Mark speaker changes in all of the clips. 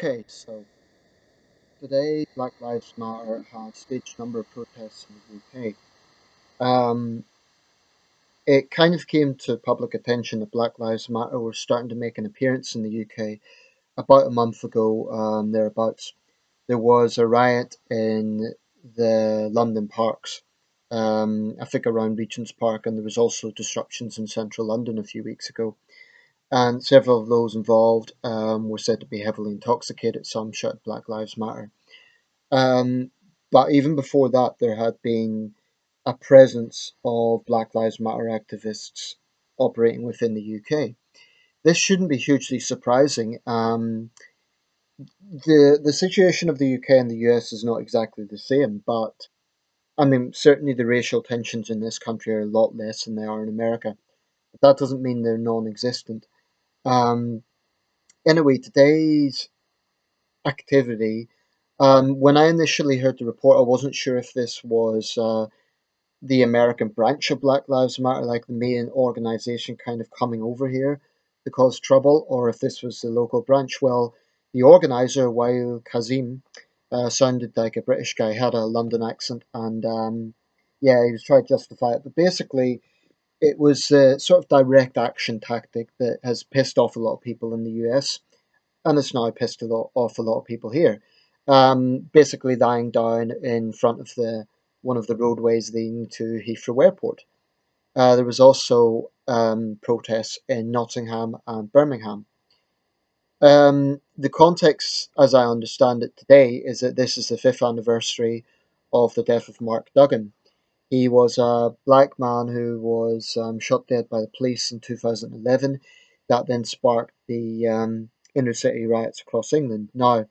Speaker 1: Okay, so today Black Lives Matter has staged a number of protests in the UK. Um, it kind of came to public attention that Black Lives Matter were starting to make an appearance in the UK about a month ago, thereabouts. There was a riot in the London parks, I think around Regent's Park, and there was also disruptions in central London a few weeks ago. And several of those involved were said to be heavily intoxicated. Some shouted Black Lives Matter. Um, but even before that, there had been a presence of Black Lives Matter activists operating within the UK. This shouldn't be hugely surprising. The situation of the UK and the US is not exactly the same, but I mean, certainly the racial tensions in this country are a lot less than they are in America. But that doesn't mean they're non-existent. Um, anyway, today's activity. When I initially heard the report, I wasn't sure if this was the American branch of Black Lives Matter, like the main organization kind of coming over here to cause trouble, or if this was the local branch. Well, the organizer, Wael Kazim, sounded like a British guy, had a London accent, and yeah, he was trying to justify it. But basically, it was a sort of direct action tactic that has pissed off a lot of people in the US, and it's now pissed off a lot of people here. Basically, lying down in front of the one of the roadways leading to Heathrow Airport. There was also protests in Nottingham and Birmingham. The context, as I understand it today, is that this is the fifth anniversary of the death of Mark Duggan. He was a black man who was shot dead by the police in 2011. That then sparked the inner city riots across England. Now,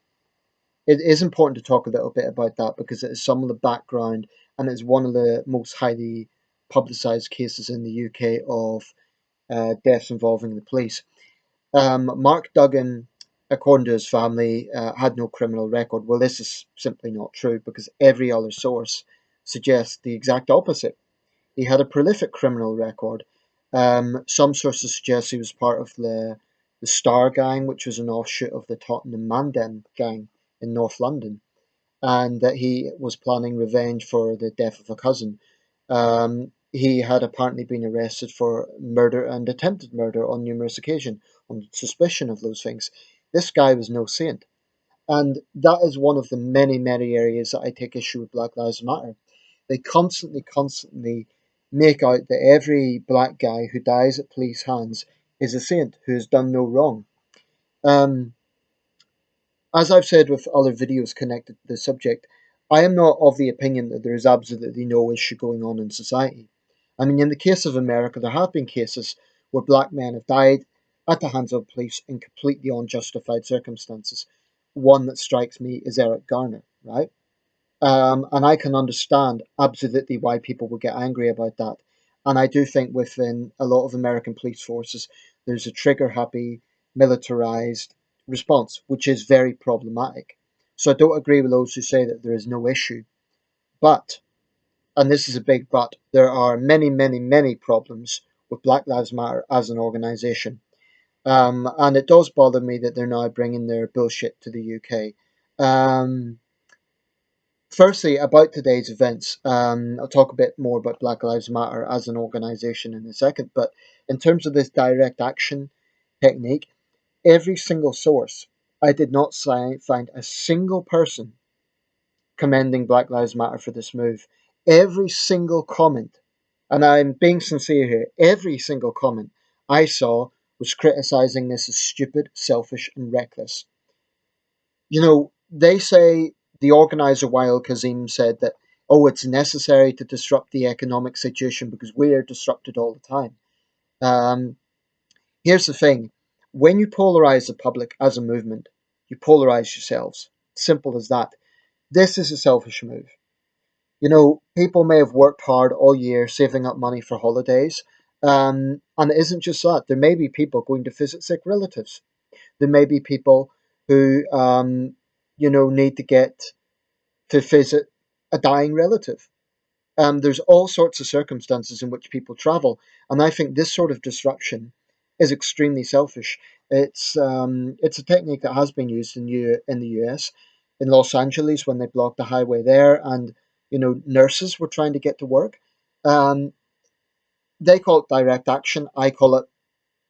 Speaker 1: it is important to talk a little bit about that because it is some of the background and it's one of the most highly publicised cases in the UK of deaths involving the police. Mark Duggan, according to his family, had no criminal record. Well, this is simply not true because every other source suggests the exact opposite. He had a prolific criminal record. Some sources suggest he was part of the Star Gang, which was an offshoot of the Tottenham Mandem gang in North London, and that he was planning revenge for the death of a cousin. He had apparently been arrested for murder and attempted murder on numerous occasions on suspicion of those things. This guy was no saint. And that is one of the many, many areas that I take issue with Black Lives Matter. They constantly make out that every black guy who dies at police hands is a saint who has done no wrong. Um, as I've said with other videos connected to the subject, I am not of the opinion that there is absolutely no issue going on in society. I mean, in the case of America, there have been cases where black men have died at the hands of police in completely unjustified circumstances. One that strikes me is Eric Garner, right? And I can understand absolutely why people would get angry about that. And I do think within a lot of American police forces, there's a trigger happy, militarized response, which is very problematic. So I don't agree with those who say that there is no issue. But, and this is a big but, there are many, many, many problems with Black Lives Matter as an organization. And it does bother me that they're now bringing their bullshit to the UK. Firstly, about today's events, I'll talk a bit more about Black Lives Matter as an organization in a second. But in terms of this direct action technique, every single source, I did not find a single person commending Black Lives Matter for this move. Every single comment, and I'm being sincere here, every single comment I saw was criticizing this as stupid, selfish, and reckless. You know, they say the organizer Wael Kazim said that, oh, it's necessary to disrupt the economic situation because we are disrupted all the time. Um, here's the thing: when you polarize the public as a movement, you polarize yourselves. Simple as that. This is a selfish move. You know, people may have worked hard all year saving up money for holidays. And it isn't just that. There may be people going to visit sick relatives. There may be people who, need to get to visit a dying relative. There's all sorts of circumstances in which people travel, and I think this sort of disruption is extremely selfish. It's a technique that has been used in the US, in Los Angeles when they blocked the highway there, and nurses were trying to get to work. Um, they call it direct action. I call it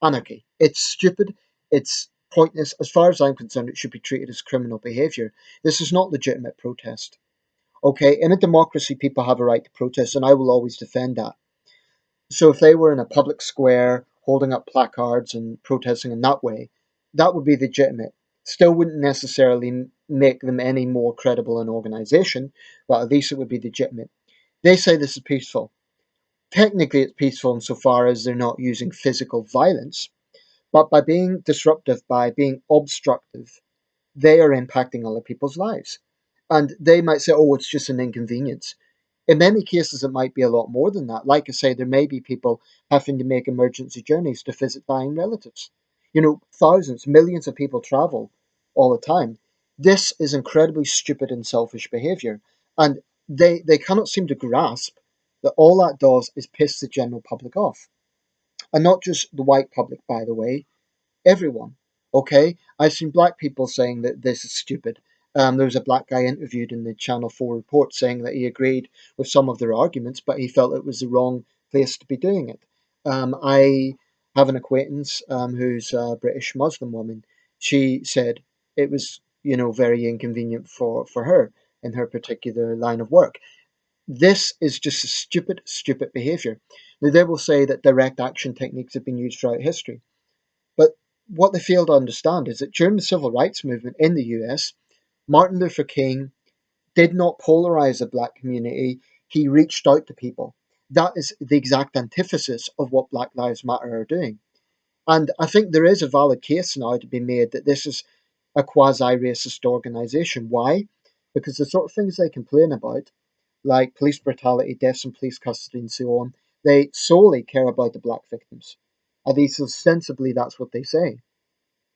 Speaker 1: anarchy. It's stupid. It's pointless. As far as I'm concerned, it should be treated as criminal behavior. This is not legitimate protest. Okay, in a democracy, people have a right to protest, and I will always defend that. So if they were in a public square holding up placards and protesting in that way, that would be legitimate. Still wouldn't necessarily make them any more credible an organization, but at least it would be legitimate. They say this is peaceful. Technically, it's peaceful insofar as they're not using physical violence, but by being disruptive, by being obstructive, they are impacting other people's lives. And they might say, oh, it's just an inconvenience. In many cases, it might be a lot more than that. Like I say, there may be people having to make emergency journeys to visit dying relatives. Thousands, millions of people travel all the time. This is incredibly stupid and selfish behavior. And they cannot seem to grasp that all that does is piss the general public off. And not just the white public, by the way, everyone. Okay, I've seen black people saying that this is stupid. There was a black guy interviewed in the Channel 4 report saying that he agreed with some of their arguments, but he felt it was the wrong place to be doing it. I have an acquaintance who's a British Muslim woman. She said it was, very inconvenient for her in her particular line of work. This is just a stupid, stupid behavior. Now, they will say that direct action techniques have been used throughout history. But what they fail to understand is that during the civil rights movement in the US, Martin Luther King did not polarize the black community. He reached out to people. That is the exact antithesis of what Black Lives Matter are doing. And I think there is a valid case now to be made that this is a quasi racist organization. Why? Because the sort of things they complain about, like police brutality, deaths in police custody, and so on, they solely care about the black victims. At least ostensibly, that's what they say.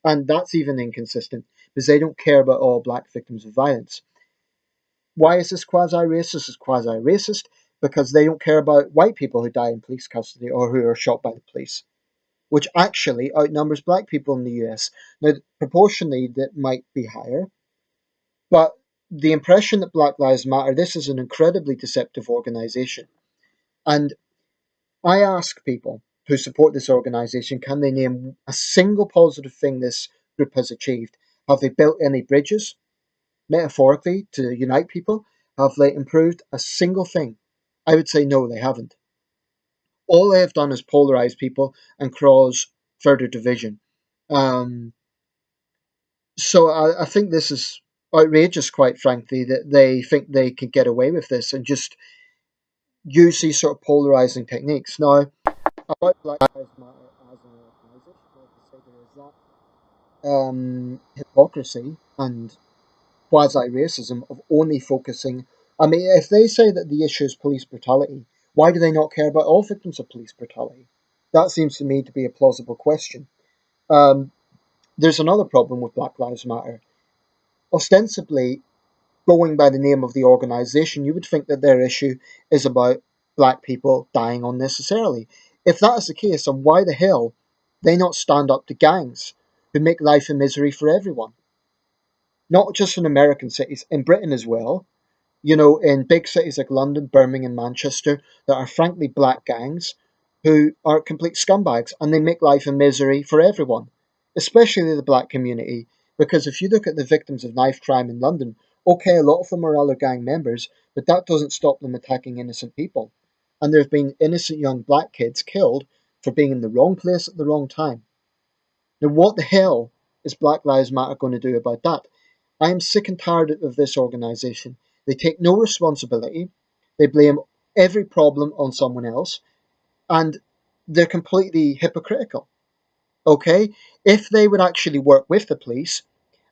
Speaker 1: And that's even inconsistent because they don't care about all black victims of violence. Why is this quasi racist? It's quasi racist because they don't care about white people who die in police custody or who are shot by the police, which actually outnumbers black people in the US. Now, proportionally, that might be higher, but the impression that Black Lives Matter, this is an incredibly deceptive organization. And I ask people who support this organization, can they name a single positive thing this group has achieved? Have they built any bridges, metaphorically, to unite people? Have they improved a single thing? I would say no, they haven't. All they have done is polarize people and cause further division. Um, so I think this is outrageous, quite frankly, that they think they can get away with this and just use these sort of polarizing techniques. Now, about Black Lives Matter as an organization, like I say, there is that hypocrisy and quasi racism of only focusing. I mean, if they say that the issue is police brutality, why do they not care about all victims of police brutality? That seems to me to be a plausible question. Um, there's another problem with Black Lives Matter. Ostensibly, going by the name of the organization, you would think that their issue is about black people dying unnecessarily. If that is the case, then why the hell they not stand up to gangs who make life a misery for everyone? Not just in American cities, in Britain as well. In big cities like London, Birmingham, Manchester, there are frankly black gangs who are complete scumbags and they make life a misery for everyone, especially the black community. Because if you look at the victims of knife crime in London, okay, a lot of them are other gang members, but that doesn't stop them attacking innocent people. And there have been innocent young black kids killed for being in the wrong place at the wrong time. Now, what the hell is Black Lives Matter going to do about that? I am sick and tired of this organization. They take no responsibility. They blame every problem on someone else, and they're completely hypocritical. Okay? If they would actually work with the police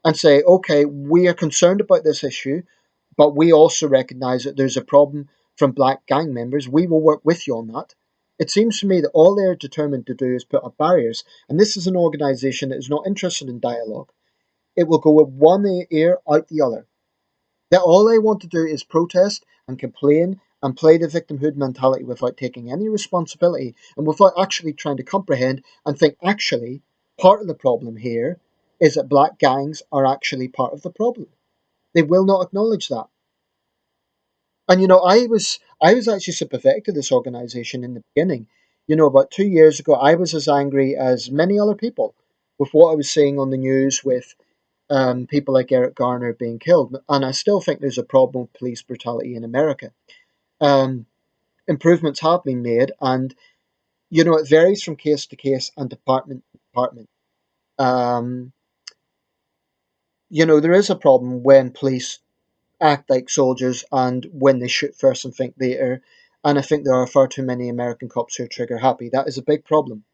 Speaker 1: and say, okay, we are concerned about this issue, but we also recognize that there's a problem from black gang members, we will work with you on that. It seems to me that all they're determined to do is put up barriers, and this is an organization that is not interested in dialogue. It will go with one ear out the other. That all they want to do is protest and complain and play the victimhood mentality without taking any responsibility and without actually trying to comprehend and think, actually, Part of the problem here is that black gangs are actually part of the problem. They will not acknowledge that. And I was actually sympathetic to this organization in the beginning. About 2 years ago, I was as angry as many other people with what I was seeing on the news with people like Eric Garner being killed. And I still think there's a problem with police brutality in America. Um, Improvements have been made, and it varies from case to case and department to department. Um, there is a problem when police act like soldiers and when they shoot first and think later. And I think there are far too many American cops who are trigger happy. That is a big problem.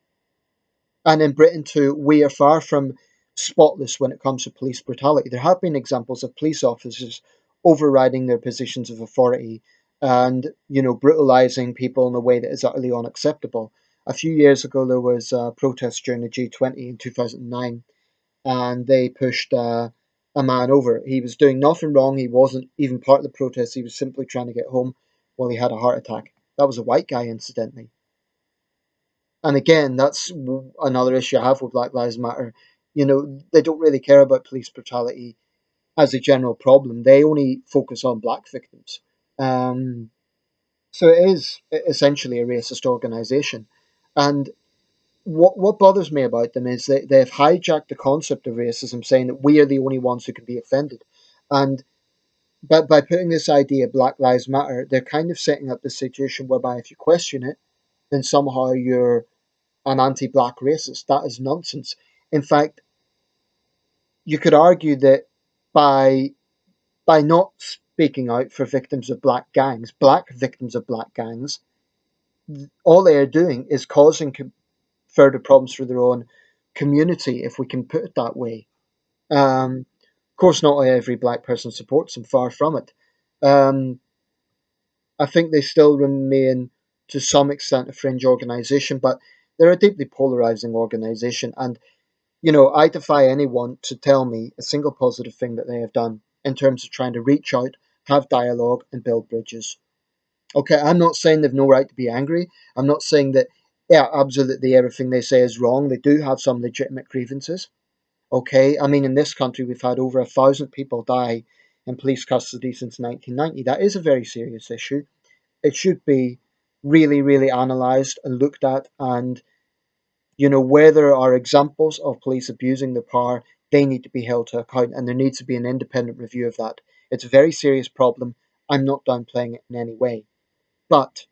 Speaker 1: And in Britain too, we are far from spotless when it comes to police brutality. There have been examples of police officers overriding their positions of authority and, brutalizing people in a way that is utterly unacceptable. A few years ago, there was a protest during the G20 in 2009, and they pushed a man over. He was doing nothing wrong. He wasn't even part of the protest. He was simply trying to get home while he had a heart attack. That was a white guy, incidentally. And again, that's another issue I have with Black Lives Matter. They don't really care about police brutality as a general problem. They only focus on black victims. Um, so it is essentially a racist organization. And what bothers me about them is they've hijacked the concept of racism, saying that we are the only ones who can be offended. And but by putting this idea, Black Lives Matter, they're kind of setting up the situation whereby if you question it, then somehow you're an anti-black racist. That is nonsense. In fact, you could argue that by by not speaking out for victims of black victims of black gangs, all they are doing is causing further problems for their own community, if we can put it that way. Of course, not every black person supports them, far from it. Um, I think they still remain, to some extent, a fringe organisation, but they're a deeply polarising organisation. And I defy anyone to tell me a single positive thing that they have done in terms of trying to reach out, have dialogue, and build bridges. Okay, I'm not saying they've no right to be angry. I'm not saying that, yeah, absolutely everything they say is wrong. They do have some legitimate grievances. Okay, I mean, in this country, we've had over 1,000 people die in police custody since 1990. That is a very serious issue. It should be really, really analysed and looked at, and where there are examples of police abusing their power, they need to be held to account, and there needs to be an independent review of that. It's a very serious problem. I'm not downplaying it in any way. But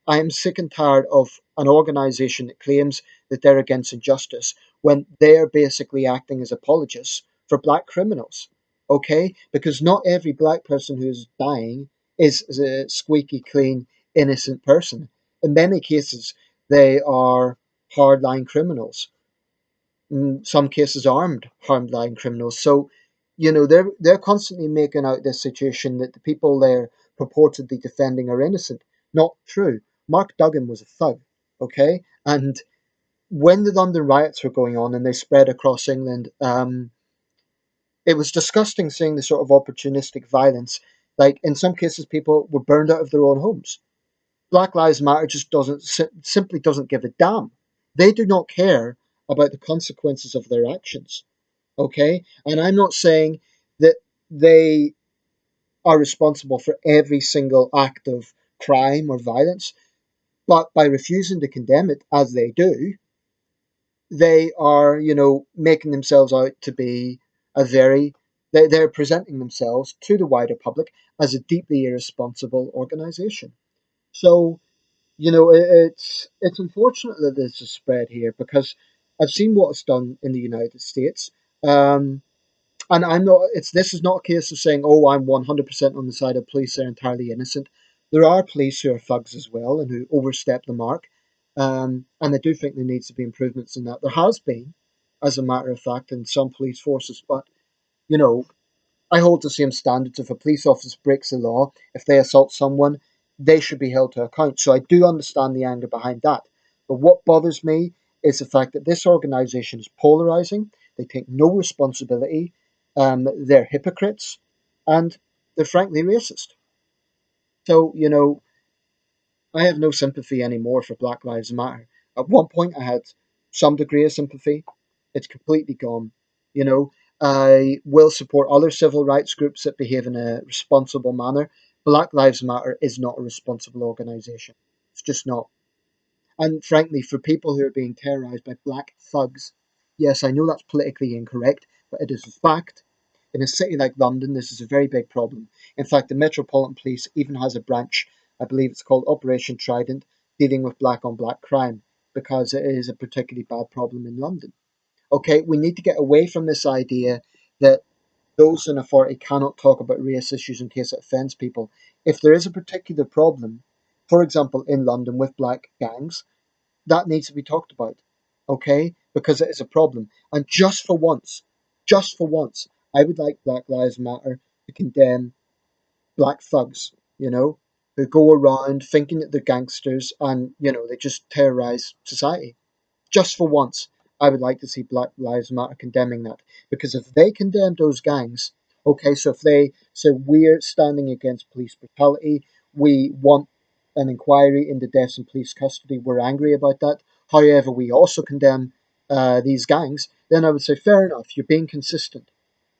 Speaker 1: I am sick and tired of an organisation that claims that they're against injustice when they're basically acting as apologists for black criminals. Okay? Because not every black person who is dying is a squeaky clean, innocent person. In many cases, they are hardline criminals. In some cases, armed hardline criminals. So, they're constantly making out this situation that the people they're purportedly defending are innocent. Not true. Mark Duggan was a thug, okay? And when the London riots were going on and they spread across England, it was disgusting seeing the sort of opportunistic violence. Like in some cases, people were burned out of their own homes. Black Lives Matter just doesn't simply doesn't give a damn. They do not care about the consequences of their actions. Okay, and I'm not saying that they are responsible for every single act of crime or violence, but by refusing to condemn it as they do, they are, making themselves out to be a very, they're presenting themselves to the wider public as a deeply irresponsible organization. So, it's unfortunate that this is spread here because I've seen what it's done in the United States. And I'm not. It's This is not a case of saying, "Oh, I'm 100% on the side of police; they're entirely innocent." There are police who are thugs as well and who overstep the mark, and I do think there needs to be improvements in that. There has been, as a matter of fact, in some police forces, but you know, I hold the same standards. If a police officer breaks the law, if they assault someone, they should be held to account. So I do understand the anger behind that. But what bothers me is the fact that this organisation is polarising. They take no responsibility. They're hypocrites, and they're frankly racist. So I have no sympathy anymore for Black Lives Matter. At one point, I had some degree of sympathy. It's completely gone. You know, I will support other civil rights groups that behave in a responsible manner. Black Lives Matter is not a responsible organisation. It's just not. And frankly, for people who are being terrorised by black thugs, yes, I know that's politically incorrect, but it is a fact. In a city like London, this is a very big problem. In fact, the Metropolitan Police even has a branch, I believe it's called Operation Trident, dealing with black on black crime because it is a particularly bad problem in London. Okay, we need to get away from this idea that those in authority cannot talk about race issues in case it offends people. If there is a particular problem, for example, in London with black gangs, that needs to be talked about, okay? Because it is a problem. And just for once, I would like Black Lives Matter to condemn black thugs, who go around thinking that they're gangsters and, they just terrorize society. Just for once, I would like to see Black Lives Matter condemning that. Because if they condemn those gangs, okay, so if they say we're standing against police brutality, we want an inquiry into deaths in police custody, we're angry about that. However, we also condemn these gangs, then I would say, fair enough, you're being consistent.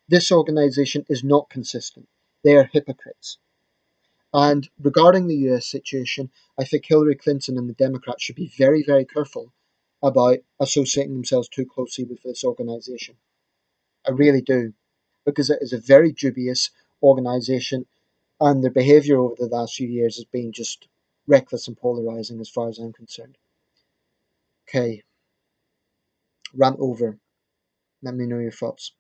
Speaker 1: This organization is not consistent. They are hypocrites. And regarding the US situation, I think Hillary Clinton and the Democrats should be very, very careful about associating themselves too closely with this organization. I really do, because it is a very dubious organization, and their behavior over the last few years has been just reckless and polarizing as far as I'm concerned. Okay, rant over. Let me know your thoughts.